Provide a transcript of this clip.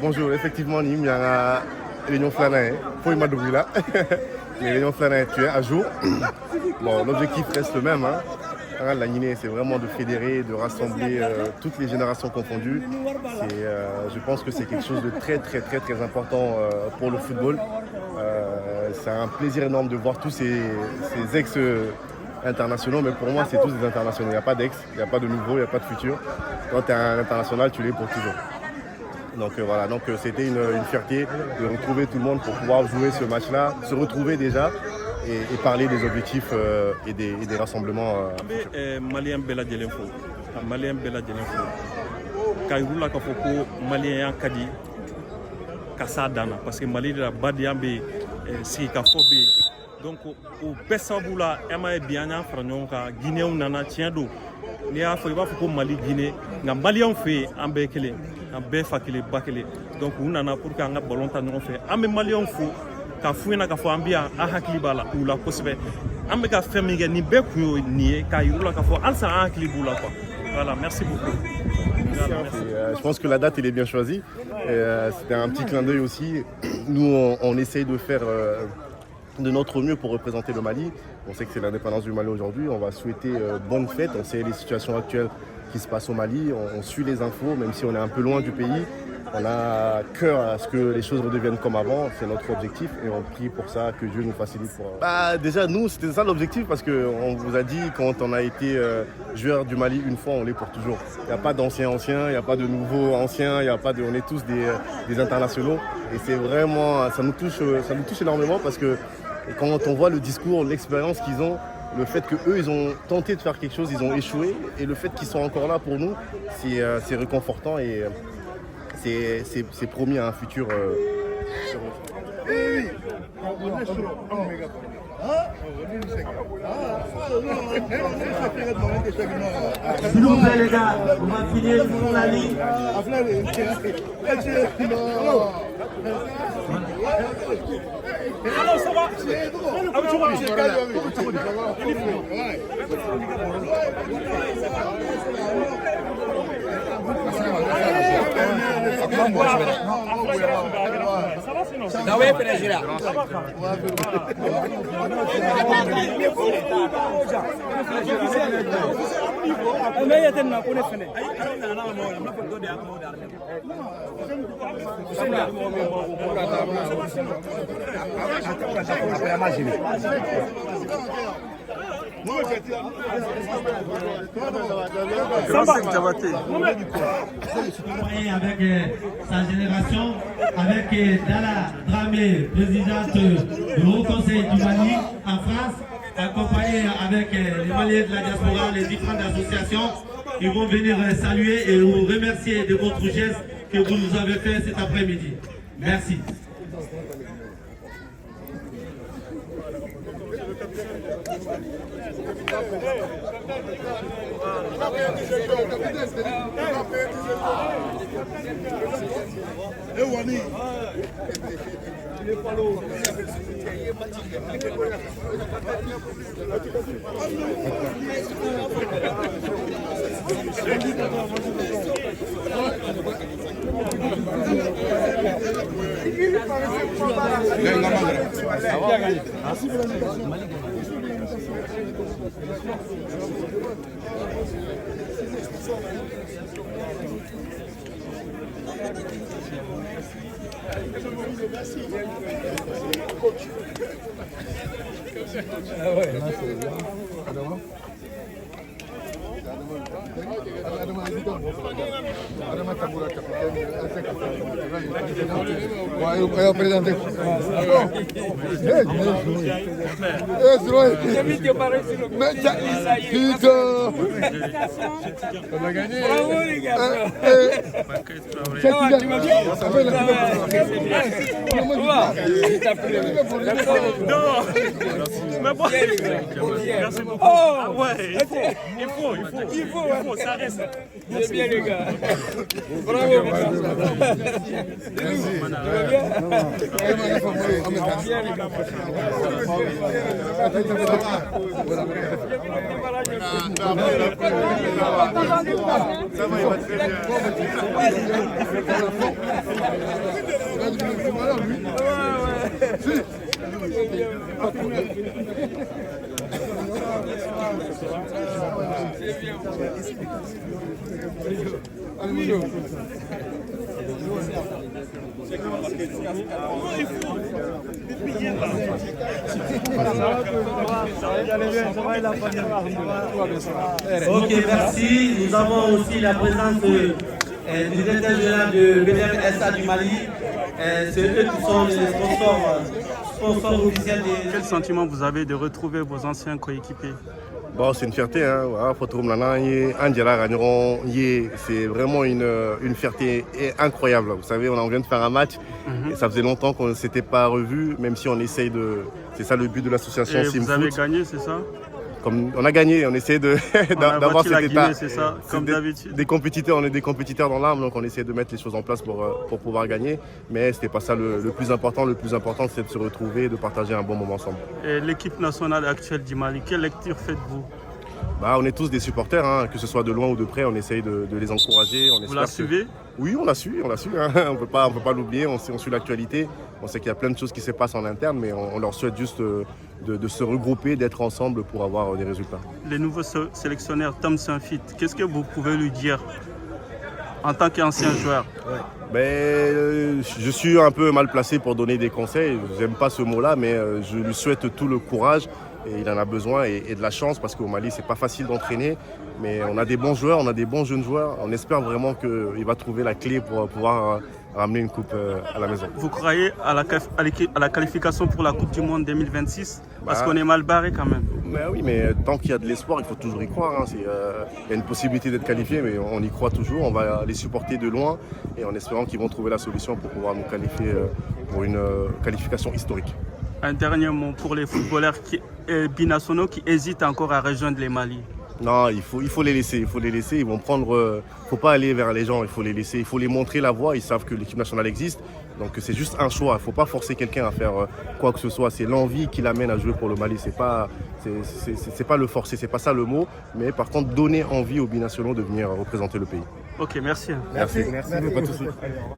bonjour. Effectivement, Nîmes, il y a réunion Flanain. Faut y m'adouer là. Les réunions Flanain actuelles à jour. Bon, l'objectif reste le même. La Guinée, c'est vraiment de fédérer, de rassembler toutes les générations confondues. Je pense que c'est quelque chose de très important pour le football. C'est un plaisir énorme de voir tous ces ex-internationaux, mais pour moi, c'est tous des internationaux. Il n'y a pas d'ex, il n'y a pas de nouveau, il n'y a pas de futur. Quand tu es un international, tu l'es pour toujours. Donc voilà, c'était une fierté de retrouver tout le monde pour pouvoir jouer ce match-là, se retrouver déjà et parler des objectifs et des rassemblements. Malien Bella Djelenfo, Malien Bella Djelenfo, Kairula Kafoko, Malien Kadi, Kassadana, parce que Mali de la Badiambe, Sikafobe. Donc au Bessaboula, Emma et Biana, Franonka, Guinée ou Nana, Tiendo. Ni a fɔ i b'a fɔ ko Mali Guinée nka Maliyɛnw fɛ yen an bɛɛ kelen an bɛɛ fa kelen ba kelen donc u nana pour que an ka ballon ta ɲɔgɔn fɛ an bɛ Maliyɛnw fo k'a f'u ɲɛna k'a fɔ an bɛ yan an hakili b'a la u la kosɛbɛ an bɛ ka fɛn min kɛ nin bɛɛ kun y'o nin ye k'a yir'u la k'a fɔ halisa an hakili b'u la quoi voilà merci beaucoup. Je pense que la date elle est bien choisie. C'était un petit clin d'œil aussi. Nous on essaye de faire de notre mieux pour représenter le Mali. On sait que c'est l'indépendance du Mali aujourd'hui. On va souhaiter bonne fête. On sait les situations actuelles qui se passent au Mali. On suit les infos, même si on est un peu loin du pays. On a cœur à ce que les choses redeviennent comme avant. C'est notre objectif et on prie pour ça, que Dieu nous facilite. Déjà, nous, c'était ça l'objectif parce qu'on vous a dit, quand on a été joueur du Mali une fois, on l'est pour toujours. Il n'y a pas d'anciens, il n'y a pas de nouveaux anciens, on est tous des internationaux. Et c'est vraiment, ça nous touche énormément parce que quand on voit le discours, l'expérience qu'ils ont, le fait qu'eux, ils ont tenté de faire quelque chose, ils ont échoué. Et le fait qu'ils sont encore là pour nous, c'est réconfortant et c'est promis à un futur. S'il vous plaît les gars, on va finir pour la ligne. Alors ça va. Não é para girar. Avec sa génération, avec Dala Dramé, présidente du Haut Conseil du Mali en France, accompagné avec les Maliens de la diaspora, les différentes associations, qui vont venir saluer et vous remercier de votre geste que vous nous avez fait cet après-midi. Merci. Bravo les gars. Merci beaucoup. Oh ouais, il faut, ça reste. C'est bien les gars. Bravo. Merci. Ça va, il va très bien. Ok, merci. Nous avons aussi la présence du directeur général de BDM-SA du Mali. C'est eux qui sont les sponsors officiels des... Quel sentiment vous avez de retrouver vos anciens coéquipiers? Bon, c'est une fierté, hein. C'est vraiment une fierté incroyable. Vous savez, on vient de faire un match et ça faisait longtemps qu'on ne s'était pas revu, même si on essaye de... C'est ça le but de l'association Et Sim vous avez Foot. gagné, c'est ça? Comme on a gagné, on essaie d'avoir cet état. C'est ça, comme d'habitude. Des compétiteurs, on est des compétiteurs dans l'âme, donc on essaie de mettre les choses en place pour pouvoir gagner. Mais c'était pas ça le plus important. Le plus important, c'est de se retrouver et de partager un bon moment ensemble. Et l'équipe nationale actuelle du Mali, quelle lecture faites-vous? On est tous des supporters, hein, que ce soit de loin ou de près, on essaye de les encourager. Vous la suivez? Oui, on l'a su, hein. On ne peut pas l'oublier, on suit l'actualité. On sait qu'il y a plein de choses qui se passent en interne, mais on leur souhaite juste de se regrouper, d'être ensemble pour avoir des résultats. Le nouveau sélectionneur Tom Saint-Fit, qu'est-ce que vous pouvez lui dire en tant qu'ancien joueur? Je suis un peu mal placé pour donner des conseils, j'aime pas ce mot-là, mais je lui souhaite tout le courage. Et il en a besoin et de la chance parce qu'au Mali, c'est pas facile d'entraîner. Mais on a des bons joueurs, on a des bons jeunes joueurs. On espère vraiment qu'il va trouver la clé pour pouvoir ramener une coupe à la maison. Vous croyez à la qualification pour la Coupe du Monde 2026? Parce qu'on est mal barré quand même. Oui, mais tant qu'il y a de l'espoir, il faut toujours y croire. Hein. Il y a une possibilité d'être qualifié, mais on y croit toujours. On va les supporter de loin et en espérant qu'ils vont trouver la solution pour pouvoir nous qualifier pour une qualification historique. Un dernier mot pour les footballeurs binationaux qui hésitent encore à rejoindre les Mali. Non, il faut les laisser. Ils vont prendre. Faut pas aller vers les gens. Il faut les laisser. Il faut les montrer la voie. Ils savent que l'équipe nationale existe. Donc c'est juste un choix. Il faut pas forcer quelqu'un à faire quoi que ce soit. C'est l'envie qui l'amène à jouer pour le Mali. C'est pas le forcer. C'est pas ça le mot. Mais par contre, donner envie aux binationaux de venir représenter le pays. Ok, merci. Merci. Pas de souci.